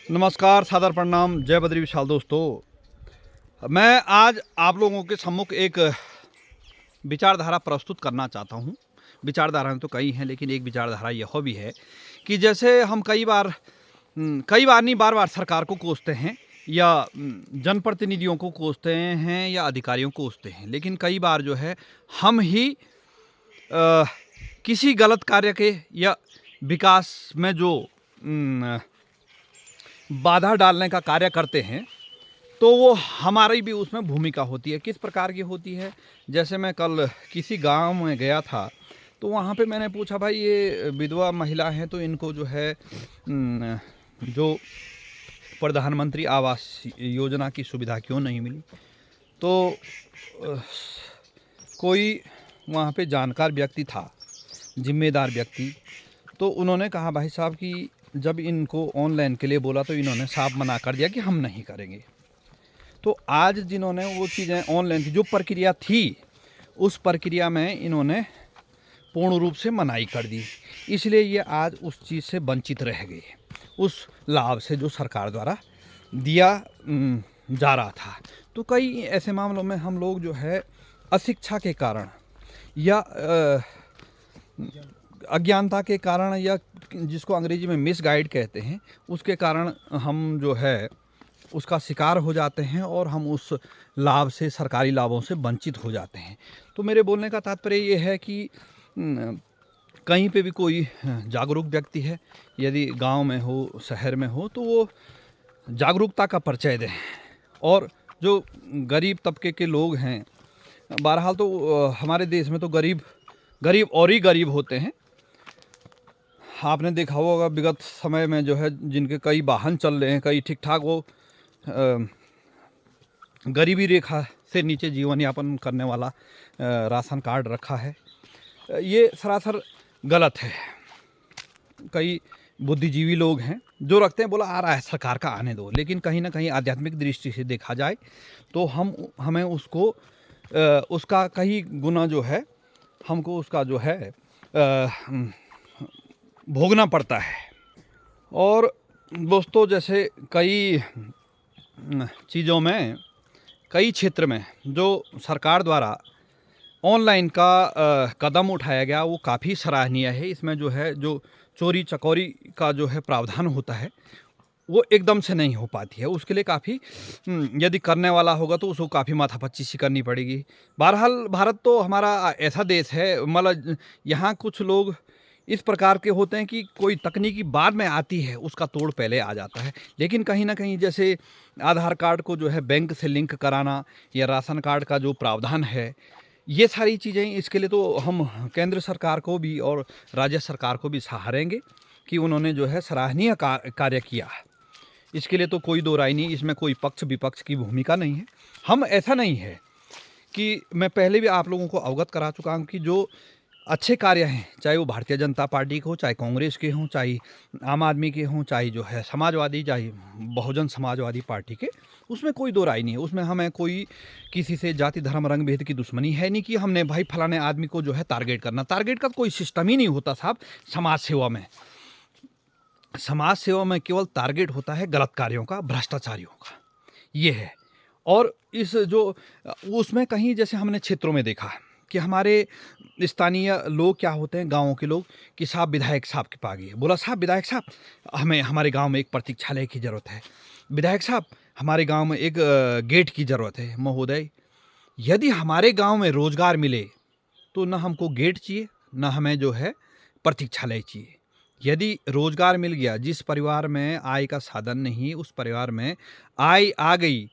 नमस्कार, सादर प्रणाम, जय बद्री विशाल दोस्तों। मैं आज आप लोगों के सम्मुख एक विचारधारा प्रस्तुत करना चाहता हूँ। विचारधाराएं तो कई हैं, लेकिन एक विचारधारा यह भी है कि जैसे हम कई बार नहीं, बार बार सरकार को कोसते हैं या जनप्रतिनिधियों को कोसते हैं या अधिकारियों को कोसते हैं, लेकिन कई बार जो है हम ही किसी गलत कार्य के या विकास में जो बाधा डालने का कार्य करते हैं, तो वो हमारी भी उसमें भूमिका होती है। किस प्रकार की होती है? जैसे मैं कल किसी गांव में गया था, तो वहाँ पे मैंने पूछा, भाई ये विधवा महिला हैं तो इनको जो है जो प्रधानमंत्री आवास योजना की सुविधा क्यों नहीं मिली? तो कोई वहाँ पे जानकार व्यक्ति था, जिम्मेदार व्यक्ति, तो उन्होंने कहा, भाई साहब कि जब इनको ऑनलाइन के लिए बोला तो इन्होंने साफ मना कर दिया कि हम नहीं करेंगे। तो आज जिन्होंने वो चीज़ें ऑनलाइन की जो प्रक्रिया थी, उस प्रक्रिया में इन्होंने पूर्ण रूप से मनाही कर दी, इसलिए ये आज उस चीज़ से वंचित रह गए, उस लाभ से जो सरकार द्वारा दिया जा रहा था। तो कई ऐसे मामलों में हम लोग जो है अशिक्षा के कारण या अज्ञानता के कारण या जिसको अंग्रेजी में मिसगाइड कहते हैं, उसके कारण हम जो है उसका शिकार हो जाते हैं और हम उस लाभ से, सरकारी लाभों से वंचित हो जाते हैं। तो मेरे बोलने का तात्पर्य ये है कि कहीं पे भी कोई जागरूक व्यक्ति है, यदि गांव में हो, शहर में हो, तो वो जागरूकता का परिचय दें। और जो गरीब तबके के लोग हैं, बहरहाल तो हमारे देश में तो गरीब और ही गरीब होते हैं। आपने देखा होगा विगत समय में जो है जिनके कई वाहन चल रहे हैं, कई ठीक ठाक, वो गरीबी रेखा से नीचे जीवन यापन करने वाला राशन कार्ड रखा है। ये सरासर गलत है। कई बुद्धिजीवी लोग हैं जो रखते हैं, बोला आ रहा है सरकार का, आने दो, लेकिन कहीं ना कहीं आध्यात्मिक दृष्टि से देखा जाए तो हमें उसको उसका कई गुना जो है हमको उसका जो है भोगना पड़ता है। और दोस्तों, जैसे कई चीज़ों में, कई क्षेत्र में जो सरकार द्वारा ऑनलाइन का कदम उठाया गया, वो काफ़ी सराहनीय है। इसमें जो है जो चोरी चकोरी का जो है प्रावधान होता है, वो एकदम से नहीं हो पाती है। उसके लिए काफ़ी यदि करने वाला होगा तो उसको काफ़ी माथापच्ची करनी पड़ेगी। बहरहाल भारत तो हमारा ऐसा देश है, मतलब यहाँ कुछ लोग इस प्रकार के होते हैं कि कोई तकनीकी बाद में आती है, उसका तोड़ पहले आ जाता है। लेकिन कहीं ना कहीं जैसे आधार कार्ड को जो है बैंक से लिंक कराना या राशन कार्ड का जो प्रावधान है, ये सारी चीज़ें, इसके लिए तो हम केंद्र सरकार को भी और राज्य सरकार को भी सराहेंगे कि उन्होंने जो है सराहनीय कार्य किया। इसके लिए तो कोई दो राय नहीं, इसमें कोई पक्ष विपक्ष की भूमिका नहीं है। हम ऐसा नहीं है कि मैं पहले भी आप लोगों को अवगत करा चुका हूँ कि जो अच्छे कार्य हैं, चाहे वो भारतीय जनता पार्टी के हो, चाहे कांग्रेस के हों, चाहे आम आदमी के हों, चाहे जो है समाजवादी, चाहे बहुजन समाजवादी पार्टी के, उसमें कोई दो राय नहीं है। उसमें हमें कोई किसी से जाति धर्म रंग भेद की दुश्मनी है नहीं कि हमने भाई फलाने आदमी को जो है टारगेट करना। टारगेट का कोई सिस्टम ही नहीं होता साहब। समाज सेवा में केवल टारगेट होता है गलत कार्यों का, भ्रष्टाचारियों का, ये है। और इस जो उसमें कहीं जैसे हमने क्षेत्रों में देखा कि हमारे स्थानीय लोग क्या होते हैं, गाँवों के लोग, कि साहब विधायक साहब के पास गए, बोला साहब विधायक साहब, हमें हमारे गांव में एक प्रतीक्षालय की ज़रूरत है। विधायक साहब, हमारे गांव में एक गेट की ज़रूरत है। महोदय, यदि हमारे गांव में रोजगार मिले तो ना हमको गेट चाहिए, ना हमें जो है प्रतीक्षालय चाहिए। यदि रोजगार मिल गया, जिस परिवार में आय का साधन नहीं, उस परिवार में आय आ गई,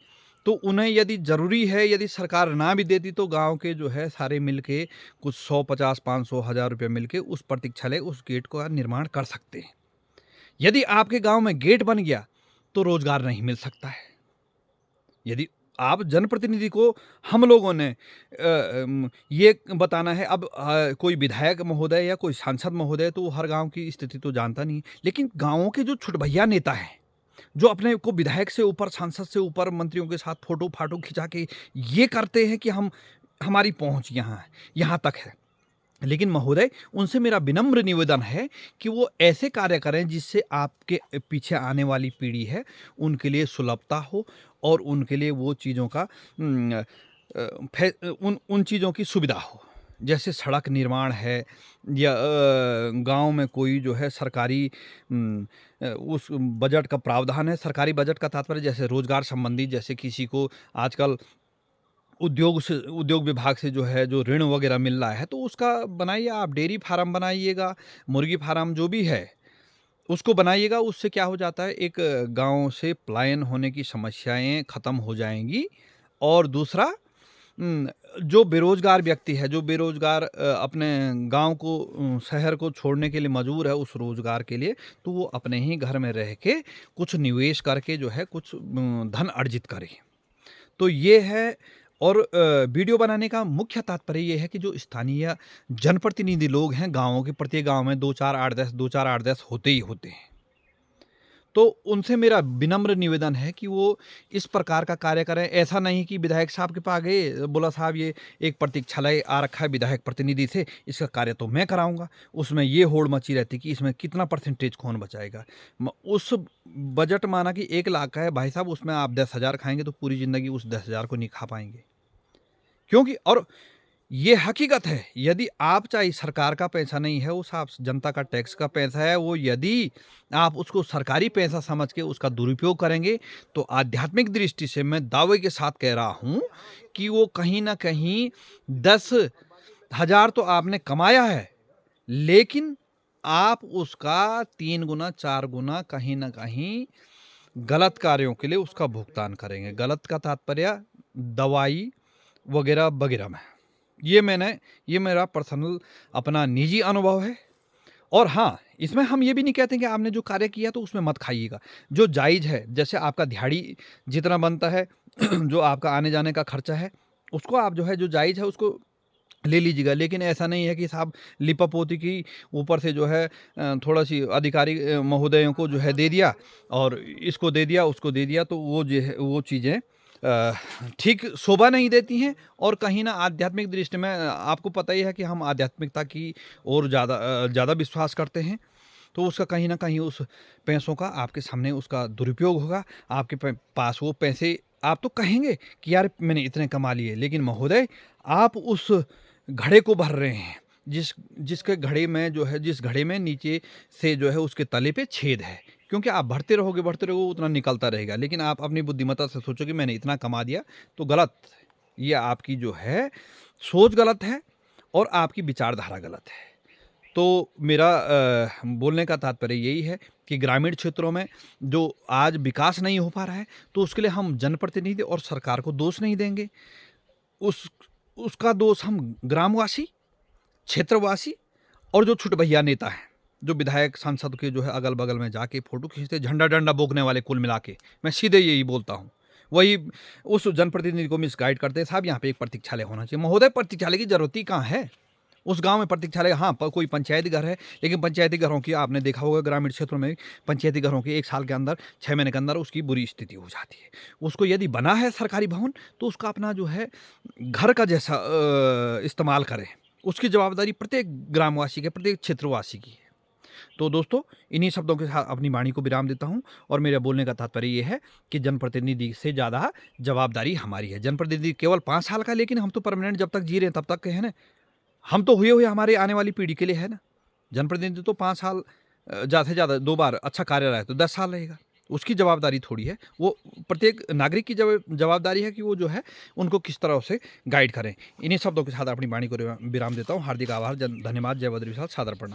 तो उन्हें यदि ज़रूरी है, यदि सरकार ना भी देती तो गांव के जो है सारे मिलके कुछ 100, 50, 500, 1000 रुपये मिलके उस प्रतीक्षालय, उस गेट का निर्माण कर सकते हैं। यदि आपके गांव में गेट बन गया तो रोजगार नहीं मिल सकता है। यदि आप जनप्रतिनिधि को, हम लोगों ने ये बताना है, अब कोई विधायक महोदय या कोई सांसद महोदय तो हर गांव की स्थिति तो जानता नहीं, लेकिन गांवों के जो छुटभैया नेता हैं, जो अपने को विधायक से ऊपर, सांसद से ऊपर, मंत्रियों के साथ फोटो फाटो खिंचा के ये करते हैं कि हमारी पहुंच यहाँ तक है। लेकिन महोदय, उनसे मेरा विनम्र निवेदन है कि वो ऐसे कार्य करें जिससे आपके पीछे आने वाली पीढ़ी है, उनके लिए सुलभता हो और उनके लिए वो चीज़ों का उन उन चीज़ों की सुविधा हो। जैसे सड़क निर्माण है या गाँव में कोई जो है सरकारी उस बजट का प्रावधान है। सरकारी बजट का तात्पर्य जैसे रोज़गार संबंधी, जैसे किसी को आजकल उद्योग विभाग से जो है जो ऋण वगैरह मिल रहा है, तो उसका बनाइए आप, डेयरी फार्म बनाइएगा, मुर्गी फार्म जो भी है, उसको बनाइएगा। उससे क्या हो जाता है, एक गाँव से पलायन होने की समस्याएँ खत्म हो जाएँगी। और दूसरा, जो बेरोज़गार व्यक्ति है, जो बेरोज़गार अपने गाँव को शहर को छोड़ने के लिए मजबूर है उस रोज़गार के लिए, तो वो अपने ही घर में रह के कुछ निवेश करके जो है कुछ धन अर्जित करे। तो ये है। और वीडियो बनाने का मुख्य तात्पर्य ये है कि जो स्थानीय जनप्रतिनिधि लोग हैं गाँवों के, प्रत्येक गाँव में 2-4 8-10 2-4 8-10 होते ही होते हैं। तो उनसे मेरा विनम्र निवेदन है कि वो इस प्रकार का कार्य करें। ऐसा नहीं कि विधायक साहब के पास गए, बोला साहब ये एक प्रतीक्षालय आ रखा है विधायक प्रतिनिधि से, इसका कार्य तो मैं कराऊँगा। उसमें ये होड़ मची रहती कि इसमें कितना परसेंटेज कौन बचाएगा। उस बजट माना कि 1 लाख का है भाई साहब, उसमें आप 10,000 खाएँगे तो पूरी ज़िंदगी उस 10,000 को नहीं खा पाएँगे। क्योंकि और ये हकीकत है, यदि आप चाहे सरकार का पैसा नहीं है, उस आप जनता का टैक्स का पैसा है, वो यदि आप उसको सरकारी पैसा समझ के उसका दुरुपयोग करेंगे, तो आध्यात्मिक दृष्टि से मैं दावे के साथ कह रहा हूँ कि वो कहीं न कहीं 10,000 तो आपने कमाया है, लेकिन आप उसका 3 गुना 4 गुना कहीं न कहीं गलत कार्यों के लिए उसका भुगतान करेंगे। गलत का तात्पर्य दवाई वगैरह-वगैरह में। ये मेरा पर्सनल अपना निजी अनुभव है। और हाँ, इसमें हम ये भी नहीं कहते कि आपने जो कार्य किया तो उसमें मत खाइएगा। जो जायज़ है, जैसे आपका दिहाड़ी जितना बनता है, जो आपका आने-जाने का खर्चा है, उसको आप जो है जो जायज़ है उसको ले लीजिएगा। लेकिन ऐसा नहीं है कि साहब लिपापोती की ऊपर से जो है थोड़ा-सी अधिकारी महोदयों को जो है दे दिया और इसको दे दिया, उसको दे दिया, तो वो जो है वो चीज़ें ठीक शोभा नहीं देती हैं। और कहीं न आध्यात्मिक दृष्टि में आपको पता ही है कि हम आध्यात्मिकता की ओर ज़्यादा विश्वास करते हैं। तो उसका कहीं न कहीं उस पैसों का आपके सामने उसका दुरुपयोग होगा। आपके पास वो पैसे आप तो कहेंगे कि यार मैंने इतने कमा लिए, लेकिन महोदय आप उस घड़े को भर रहे हैं, जिसके घड़े में जो है जिस घड़े में नीचे से जो है उसके तले पे छेद है। क्योंकि आप भरते रहोगे उतना निकलता रहेगा। लेकिन आप अपनी बुद्धिमत्ता से सोचो कि मैंने इतना कमा दिया, तो गलत। ये आपकी जो है सोच गलत है और आपकी विचारधारा गलत है। तो मेरा बोलने का तात्पर्य यही है कि ग्रामीण क्षेत्रों में जो आज विकास नहीं हो पा रहा है, तो उसके लिए हम जनप्रतिनिधि और सरकार को दोष नहीं देंगे। उस उसका दोष हम ग्रामवासी, क्षेत्रवासी और जो छुटभैया नेता हैं, जो विधायक, सांसद के जो है अगल-बगल में जाके फ़ोटो खींचते, झंडा-डंडा बोकने वाले कुल मिला के, मैं सीधे यही बोलता हूँ। वही उस जनप्रतिनिधि को मिसगाइड करते हैं, साहब यहाँ पे एक प्रतीक्षालय होना चाहिए। महोदय, प्रतीक्षालय की ज़रूरत ही कहाँ है? उस गाँव में प्रतीक्षालय, हाँ, कोई पंचायती घर है, लेकिन पंचायती घरों की आपने देखा होगा ग्रामीण क्षेत्रों में पंचायती घरों की 1 साल के अंदर, 6 महीने के अंदर उसकी बुरी स्थिति हो जाती है। उसको यदि बना है सरकारी भवन, तो उसका अपना जो है घर का जैसा इस्तेमाल करें। उसकी जवाबदारी प्रत्येक ग्रामवासी की, प्रत्येक क्षेत्रवासी की है। तो दोस्तों, इन्हीं शब्दों के साथ अपनी वाणी को विराम देता हूँ और मेरे बोलने का तात्पर्य ये है कि जनप्रतिनिधि से ज़्यादा जवाबदारी हमारी है। जनप्रतिनिधि केवल 5 साल का है, लेकिन हम तो परमानेंट जब तक जी रहे हैं तब तक के हैं ना। हम तो हुए हमारे आने वाली पीढ़ी के लिए है ना। जनप्रतिनिधि तो 5 साल ज़्यादा से ज़्यादा 2 बार अच्छा कार्य रहा है तो 10 साल रहेगा। उसकी जवाबदारी थोड़ी है। वो प्रत्येक नागरिक की जवाबदारी है कि वो जो है उनको किस तरह से गाइड करें। इन्हीं शब्दों के साथ अपनी वाणी को विराम देता हूँ। हार्दिक आभार, धन्यवाद, जय बद्री विशाल, सादर प्रणाम।